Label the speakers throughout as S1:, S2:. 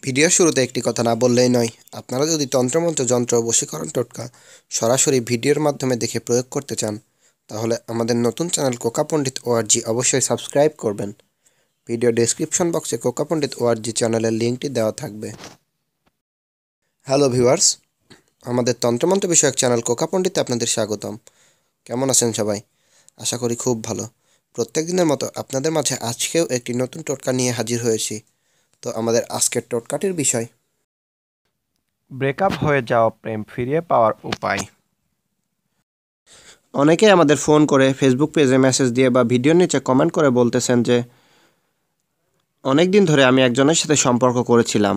S1: ভিডিওর শুরুতে একটি কথা না বললেই নয়, আপনারা যদি তন্ত্রমন্ত্র, যন্ত্র, বশীকরণ টোটকা সরাসরি ভিডিওর মাধ্যমে দেখে প্রয়োগ করতে চান, তাহলে আমাদের নতুন চ্যানেল কোকা পণ্ডিত ওআরজি অবশ্যই সাবস্ক্রাইব করবেন। ভিডিও ডেসক্রিপশন বক্সে কোকা পণ্ডিত ওআরজি চ্যানেলের লিঙ্কটি দেওয়া থাকবে। হ্যালো ভিউয়ার্স, আমাদের তন্ত্রমন্ত্র বিষয়ক চ্যানেল কোকা পণ্ডিতে আপনাদের স্বাগতম। কেমন আছেন সবাই? আশা করি খুব ভালো। প্রত্যেক দিনের মতো আপনাদের মাঝে আজকেও একটি নতুন টোটকা নিয়ে হাজির হয়েছি। তো আমাদের আজকের টোটকাটির বিষয়,
S2: ব্রেকআপ হয়ে যাওয়া প্রেম ফিরিয়ে পাওয়ার উপায়।
S1: অনেকেই আমাদের ফোন করে, ফেসবুক পেজে মেসেজ দিয়ে বা ভিডিওর নিচে কমেন্ট করে বলতেছেন যে অনেক দিন ধরে আমি একজনের সাথে সম্পর্ক করেছিলাম,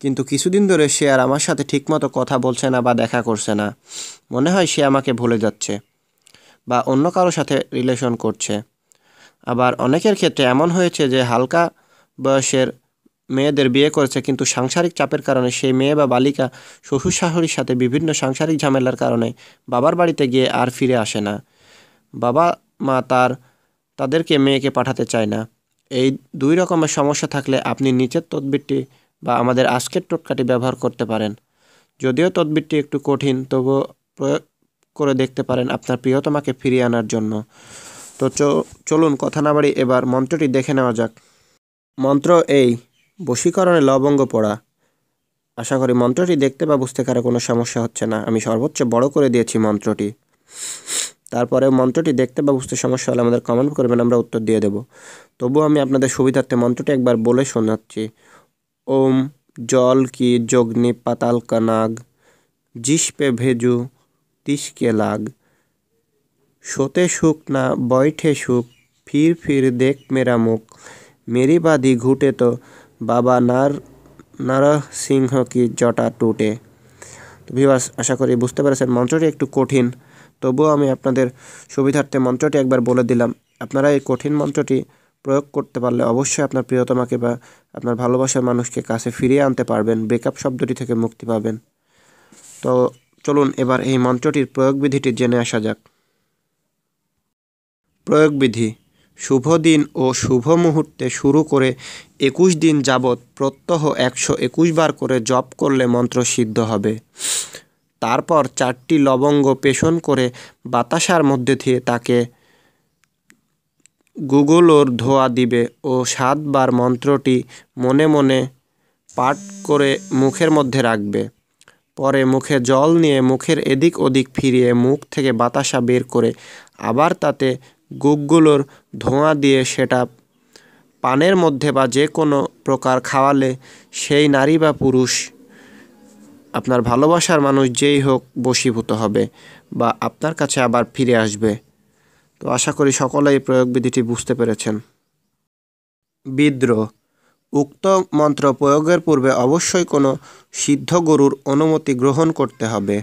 S1: কিন্তু কিছুদিন ধরে সে আর আমার সাথে ঠিকমতো কথা বলছে না বা দেখা করছে না। মনে হয় সে আমাকে ভুলে যাচ্ছে বা অন্য কারোর সাথে রিলেশন করছে। আবার অনেকের ক্ষেত্রে এমন হয়েছে যে হালকা বয়সের মেয়েদের বিয়ে করেছে, কিন্তু সাংসারিক চাপের কারণে সেই মেয়ে বা বালিকা শ্বশুর শাশুড়ির সাথে বিভিন্ন সাংসারিক ঝামেলার কারণে বাবার বাড়িতে গিয়ে আর ফিরে আসে না। বাবা মা তাদেরকে মেয়েকে পাঠাতে চায় না। এই দুই রকমের সমস্যা থাকলে আপনি নিচের তদবিরটি বা আমাদের আজকের টোটকাটি ব্যবহার করতে পারেন। যদিও তদবিরটি একটু কঠিন, তবুও প্রয়োগ করে দেখতে পারেন আপনার প্রিয়তমাকে ফিরিয়ে আনার জন্য। তো চলুন কথা না বাড়ি এবার মন্ত্রটি দেখে নেওয়া যাক। মন্ত্র এই: বশীকরণে লবঙ্গ পড়া। আশা করি মন্ত্রটি দেখতে বা বুঝতে কারো কোনো সমস্যা হচ্ছে না। আমি সর্বোচ্চ বড় করে দিয়েছি মন্ত্রটি। তারপরে মন্ত্রটি দেখতে বা বুঝতে সমস্যা হলে আমাদের কমেন্ট করবেন, আমরা উত্তর দিয়ে দেব। তবুও আমি আপনাদের সুবিধার্থে মন্ত্রটি একবার বলে শোনাচ্ছি। ওম জল কি জগ্নি পাতাল কা নাগ, জিস পে ভেজু তিসকে লাগ, সোতে সুখ না বৈঠে সুখ, ফির ফির দেখ মেরা মুখ, মেরি বাদি ঘুটে তো বাবা নরসিংহ কি জটা টুটে। তো ভিউয়ার্স, আশা করি বুঝতে পেরেছেন মন্ত্রটি একটু কঠিন, তবুও আমি আপনাদের সুবিধার্থে মন্ত্রটি একবার বলে দিলাম। আপনারা এই কঠিন মন্ত্রটি প্রয়োগ করতে পারলে অবশ্যই আপনার প্রিয়তমাকে বা আপনার ভালোবাসার মানুষকে কাছে ফিরিয়ে আনতে পারবেন, ব্রেকআপ শব্দটি থেকে মুক্তি পাবেন। তো চলুন এবার এই মন্ত্রটির প্রয়োগবিধিটি জেনে আসা যাক। প্রয়োগবিধি: শুভ দিন ও শুভ মুহূর্তে শুরু করে 21 দিন যাবৎ প্রত্যহ 121 বার করে জপ করলে মন্ত্র সিদ্ধ হবে। তারপর 4টি লবঙ্গ পেষণ করে বাতাসার মধ্যে দিয়ে তাকে গুগলোর ধোয়া দিবে ও 7 বার মন্ত্রটি মনে মনে পাঠ করে মুখের মধ্যে রাখবে। পরে মুখে জল নিয়ে মুখের এদিক ওদিক ফিরিয়ে মুখ থেকে বাতাসা বের করে আবার তাতে গুগগুলোর ধোঁয়া দিয়ে সেটা পানের মধ্যে বা যে কোনো প্রকার খাওয়ালে সেই নারী বা পুরুষ, আপনার ভালোবাসার মানুষ যেই হোক, বশীভূত হবে বা আপনার কাছে আবার ফিরে আসবে। তো আশা করি সকলেই প্রয়োগবিধিটি বুঝতে পেরেছেন। বিদ্রোহ: উক্ত মন্ত্র প্রয়োগের পূর্বে অবশ্যই কোনো সিদ্ধ গরুর অনুমতি গ্রহণ করতে হবে,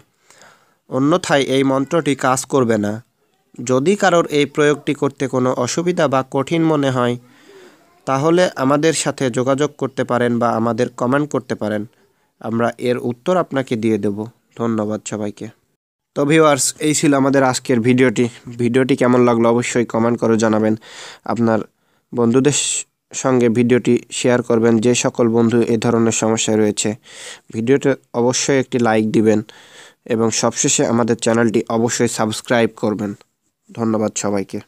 S1: অন্যথায় এই মন্ত্রটি কাজ করবে না। যদি কারোর এই প্রয়োগটি করতে কোনো অসুবিধা বা কঠিন মনে হয়, তাহলে আমাদের সাথে যোগাযোগ করতে পারেন বা আমাদের কমেন্ট করতে পারেন, আমরা এর উত্তর আপনাকে দিয়ে দেব। ধন্যবাদ সবাইকে। তো ভিউয়ার্স, এই ছিল আমাদের আজকের ভিডিওটি কেমন লাগলো অবশ্যই কমেন্ট করে জানাবেন। আপনার বন্ধুদের সঙ্গে ভিডিওটি শেয়ার করবেন, যে সকল বন্ধু এ ধরনের সমস্যায় রয়েছে। ভিডিওতে অবশ্যই একটি লাইক দিবেন এবং সবশেষে আমাদের চ্যানেলটি অবশ্যই সাবস্ক্রাইব করবেন। ধন্যবাদ সবাইকে।